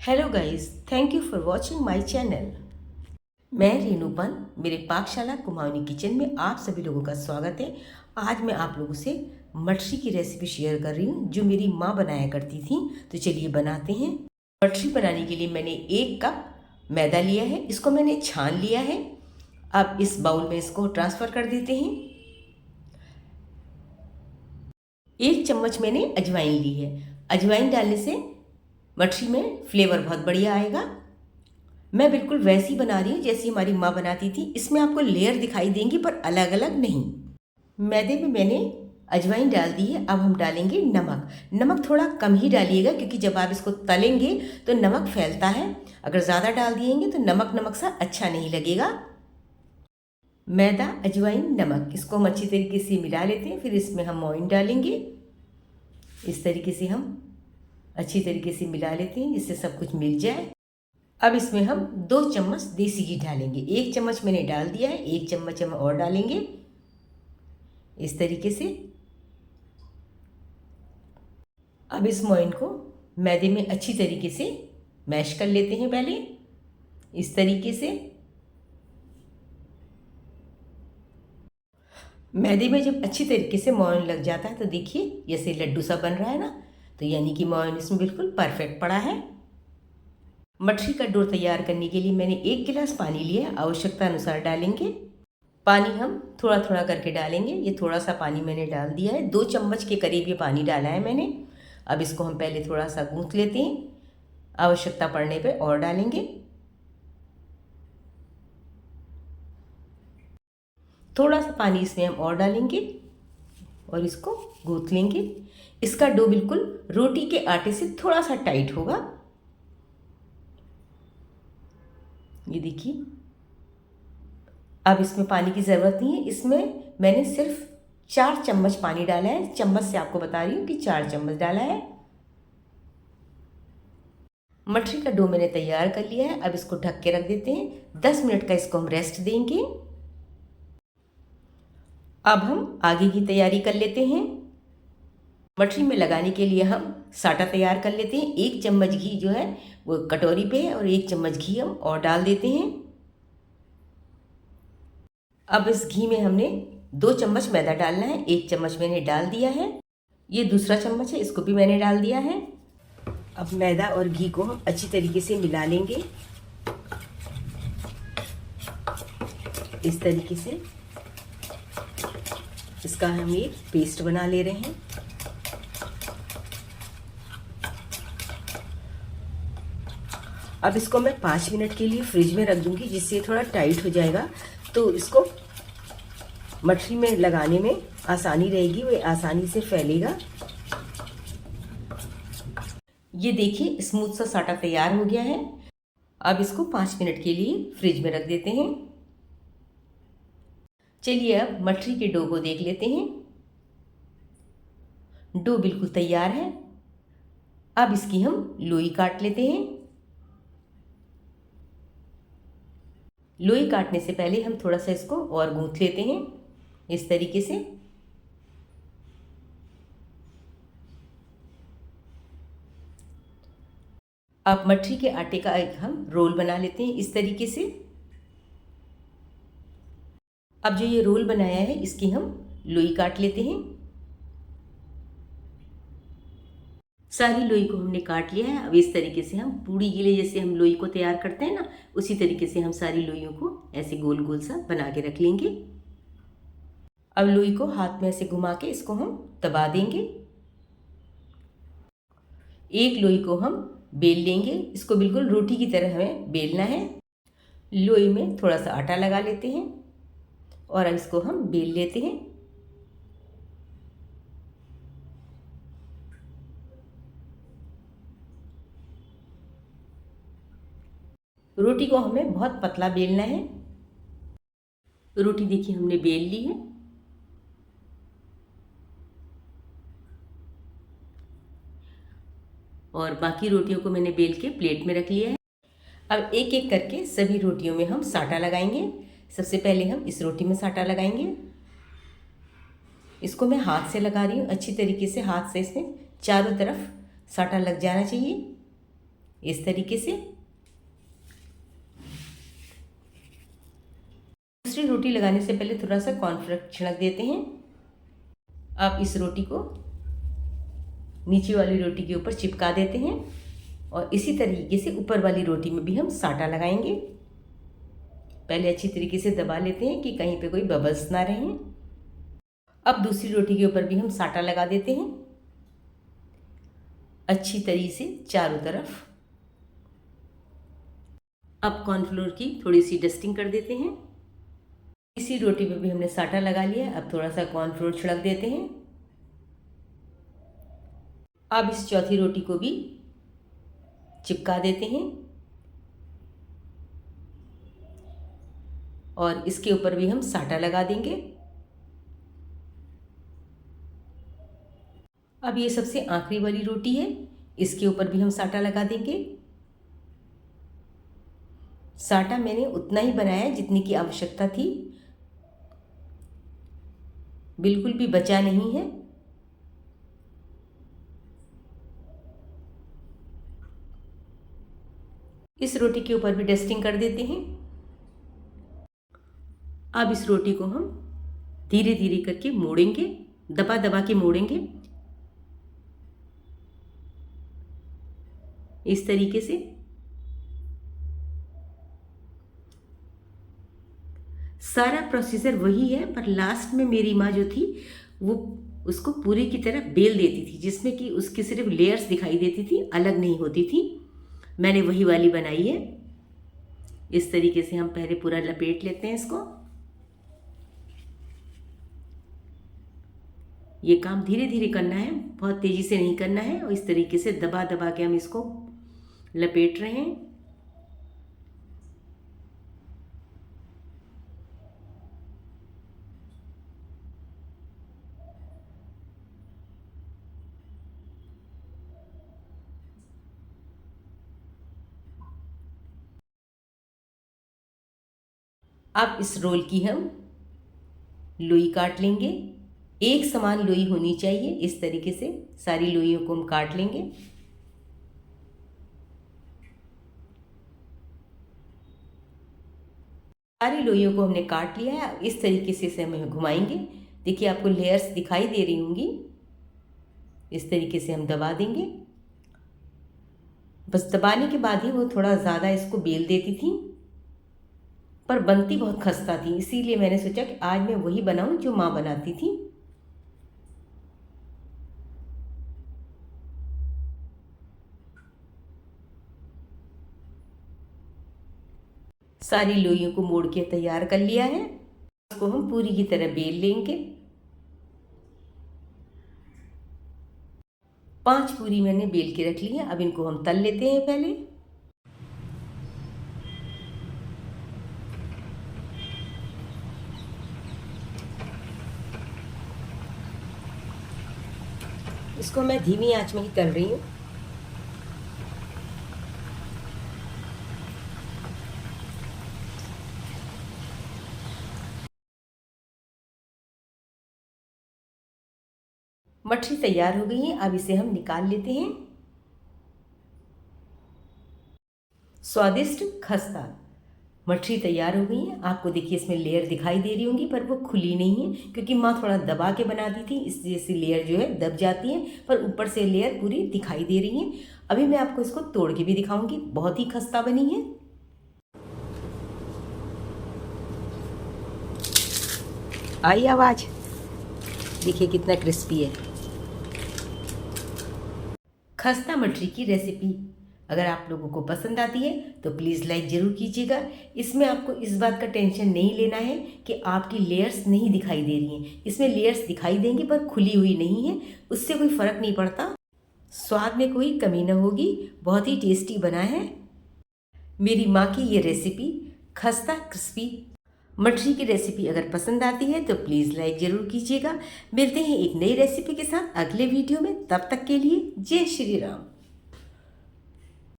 Hello guys, thank you for watching my channel. मैं रेणुपन, मेरे पाकशाला कुमाऊनी किचन में आप सभी लोगों का स्वागत है। आज मैं आप लोगों से मटरी की रेसिपी शेयर कर रही हूँ जो मेरी माँ बनाया करती थी। तो चलिए बनाते हैं। मटरी बनाने के लिए मैंने 1 कप मैदा लिया है, इसको मैंने छान लिया है। अब इस बाउल में इसको ट्रांसफ़र कर देते हैं। 1 चम्मच मैंने अजवाइन ली है। अजवाइन डालने से मटरी में फ्लेवर बहुत बढ़िया आएगा। मैं बिल्कुल वैसी बना रही हूँ जैसी हमारी माँ बनाती थी। इसमें आपको लेयर दिखाई देंगी पर अलग अलग नहीं। मैदे में मैंने अजवाइन डाल दी है। अब हम डालेंगे नमक। नमक थोड़ा कम ही डालिएगा क्योंकि जब आप इसको तलेंगे तो नमक फैलता है। अगर ज़्यादा डाल दिएंगे तो नमक नमक सा अच्छा नहीं लगेगा। मैदा, अजवाइन, नमक, इसको हम अच्छी तरीके से मिला लेते हैं। फिर इसमें हम मोइन डालेंगे। इस तरीके से हम अच्छी तरीके से मिला लेते हैं जिससे सब कुछ मिल जाए। अब इसमें हम 2 चम्मच देसी घी डालेंगे। 1 चम्मच मैंने डाल दिया है, 1 चम्मच हम और डालेंगे इस तरीके से। अब इस मोइन को मैदे में अच्छी तरीके से मैश कर लेते हैं पहले इस तरीके से। मैदे में जब अच्छी तरीके से मोइन लग जाता है तो देखिए जैसे लड्डू सा बन रहा है ना, तो यानी कि मोइन इसमें बिल्कुल परफेक्ट पड़ा है। मटरी का डो तैयार करने के लिए मैंने 1 गिलास पानी लिया है, आवश्यकता अनुसार डालेंगे। पानी हम थोड़ा थोड़ा करके डालेंगे। ये थोड़ा सा पानी मैंने डाल दिया है, 2 चम्मच के करीब ये पानी डाला है मैंने। अब इसको हम पहले थोड़ा सा गूंथ लेते हैं, आवश्यकता पड़ने पे और डालेंगे। थोड़ा सा पानी इसमें हम और डालेंगे और इसको गूंथ लेंगे। इसका डो बिल्कुल रोटी के आटे से थोड़ा सा टाइट होगा। ये देखिए, अब इसमें पानी की ज़रूरत नहीं है। इसमें मैंने सिर्फ 4 चम्मच पानी डाला है। चम्मच से आपको बता रही हूँ कि 4 चम्मच डाला है। मटरी का डो मैंने तैयार कर लिया है। अब इसको ढक के रख देते हैं। 10 मिनट का इसको हम रेस्ट देंगे। अब हम आगे की तैयारी कर लेते हैं। मटरी में लगाने के लिए हम साटा तैयार कर लेते हैं। 1 चम्मच घी जो है वो कटोरी पे है और 1 चम्मच घी हम और डाल देते हैं। अब इस घी में हमने 2 चम्मच मैदा डालना है। 1 चम्मच मैंने डाल दिया है। ये दूसरा चम्मच है, इसको भी मैंने डाल दिया है। अब मैदा और घी को हम अच्छी तरीके से मिला लेंगे इस तरीके से। इसका हम एक पेस्ट बना ले रहे हैं। अब इसको मैं 5 मिनट के लिए फ्रिज में रख दूंगी जिससे थोड़ा टाइट हो जाएगा, तो इसको मटरी में लगाने में आसानी रहेगी, वो आसानी से फैलेगा। ये देखिए स्मूथ सा साटा तैयार हो गया है। अब इसको 5 मिनट के लिए फ्रिज में रख देते हैं। चलिए अब मटरी के डो को देख लेते हैं। डो बिल्कुल तैयार है। अब इसकी हम लोई काट लेते हैं। लोई काटने से पहले हम थोड़ा सा इसको और गूंथ लेते हैं इस तरीके से। अब मटरी के आटे का एक हम रोल बना लेते हैं इस तरीके से। अब जो ये रोल बनाया है इसकी हम लोई काट लेते हैं। सारी लोई को हमने काट लिया है। अब इस तरीके से हम पूड़ी के लिए जैसे हम लोई को तैयार करते हैं ना, उसी तरीके से हम सारी लोइयों को ऐसे गोल गोल सा बना के रख लेंगे। अब लोई को हाथ में ऐसे घुमा के इसको हम दबा देंगे। एक लोई को हम बेल लेंगे। इसको बिल्कुल रोटी की तरह हमें बेलना है। लोई में थोड़ा सा आटा लगा लेते हैं और अब इसको हम बेल लेते हैं। रोटी को हमें बहुत पतला बेलना है। रोटी देखिए हमने बेल ली है। और बाकी रोटियों को मैंने बेल के प्लेट में रख लिया है। अब एक एक करके सभी रोटियों में हम साटा लगाएंगे। सबसे पहले हम इस रोटी में साटा लगाएंगे। इसको मैं हाथ से लगा रही हूँ। अच्छी तरीके से हाथ से इसमें चारों तरफ साटा लग जाना चाहिए। इस तरीके से। दूसरी रोटी लगाने से पहले थोड़ा सा कॉर्नफ्लेक्स छिड़क देते हैं। आप इस रोटी को नीचे वाली रोटी के ऊपर चिपका देते हैं और इसी तरीके से ऊपर वाली रोटी में भी हम साटा लगाएंगे। पहले अच्छी तरीके से दबा लेते हैं कि कहीं पे कोई बबल्स ना रहें। अब दूसरी रोटी के ऊपर भी हम साटा लगा देते हैं अच्छी तरीके से चारों तरफ। अब कॉर्नफ्लोर की थोड़ी सी डस्टिंग कर देते हैं। इसी रोटी पे भी हमने साटा लगा लिया। अब थोड़ा सा कॉर्नफ्लोर छिड़क देते हैं। अब इस चौथी रोटी को भी चिपका देते हैं और इसके ऊपर भी हम साटा लगा देंगे। अब ये सबसे आखिरी वाली रोटी है, इसके ऊपर भी हम साटा लगा देंगे। साटा मैंने उतना ही बनाया जितनी की आवश्यकता थी, बिल्कुल भी बचा नहीं है। इस रोटी के ऊपर भी डस्टिंग कर देते हैं। अब इस रोटी को हम धीरे धीरे करके मोड़ेंगे, दबा दबा के मोड़ेंगे इस तरीके से। सारा प्रोसीजर वही है, पर लास्ट में मेरी माँ जो थी वो उसको पूरी की तरह बेल देती थी, जिसमें कि उसकी सिर्फ लेयर्स दिखाई देती थी, अलग नहीं होती थी। मैंने वही वाली बनाई है। इस तरीके से हम पहले पूरा लपेट लेते हैं इसको। ये काम धीरे धीरे करना है, बहुत तेजी से नहीं करना है। और इस तरीके से दबा दबा के हम इसको लपेट रहे हैं। अब इस रोल की हम लोई काट लेंगे। एक समान लोई होनी चाहिए। इस तरीके से सारी लोइयों को हम काट लेंगे। सारी लोइयों को हमने काट लिया है। इस तरीके से इसे हम घुमाएंगे। देखिए आपको लेयर्स दिखाई दे रही होंगी। इस तरीके से हम दबा देंगे। बस दबाने के बाद ही वो थोड़ा ज़्यादा इसको बेल देती थी, पर बनती बहुत खस्ता थी। इसीलिए मैंने सोचा कि आज मैं वही बनाऊं जो माँ बनाती थी। सारी लोइयों को मोड़ के तैयार कर लिया है। इसको हम पूरी की तरह बेल लेंगे। 5 पूरी मैंने बेल के रख ली है। अब इनको हम तल लेते हैं पहले। इसको मैं धीमी आंच में ही तल रही हूँ। मठरी तैयार हो गई है। अब इसे हम निकाल लेते हैं। स्वादिष्ट खस्ता मठरी तैयार हो गई है। आपको देखिए इसमें लेयर दिखाई दे रही होंगी, पर वो खुली नहीं है क्योंकि माँ थोड़ा दबा के बनाती थी, इस जैसी लेयर जो है दब जाती है, पर ऊपर से लेयर पूरी दिखाई दे रही है। अभी मैं आपको इसको तोड़ के भी दिखाऊंगी। बहुत ही खस्ता बनी है। आई आवाज़, देखिए कितना क्रिस्पी है। खस्ता मठरी की रेसिपी अगर आप लोगों को पसंद आती है तो प्लीज़ लाइक ज़रूर कीजिएगा। इसमें आपको इस बात का टेंशन नहीं लेना है कि आपकी लेयर्स नहीं दिखाई दे रही हैं। इसमें लेयर्स दिखाई देंगी पर खुली हुई नहीं है, उससे कोई फ़र्क नहीं पड़ता। स्वाद में कोई कमी न होगी। बहुत ही टेस्टी बना है। मेरी माँ की ये रेसिपी खस्ता क्रिस्पी मठरी की रेसिपी अगर पसंद आती है तो प्लीज़ लाइक ज़रूर कीजिएगा। मिलते हैं एक नई रेसिपी के साथ अगले वीडियो में। तब तक के लिए जय श्री राम।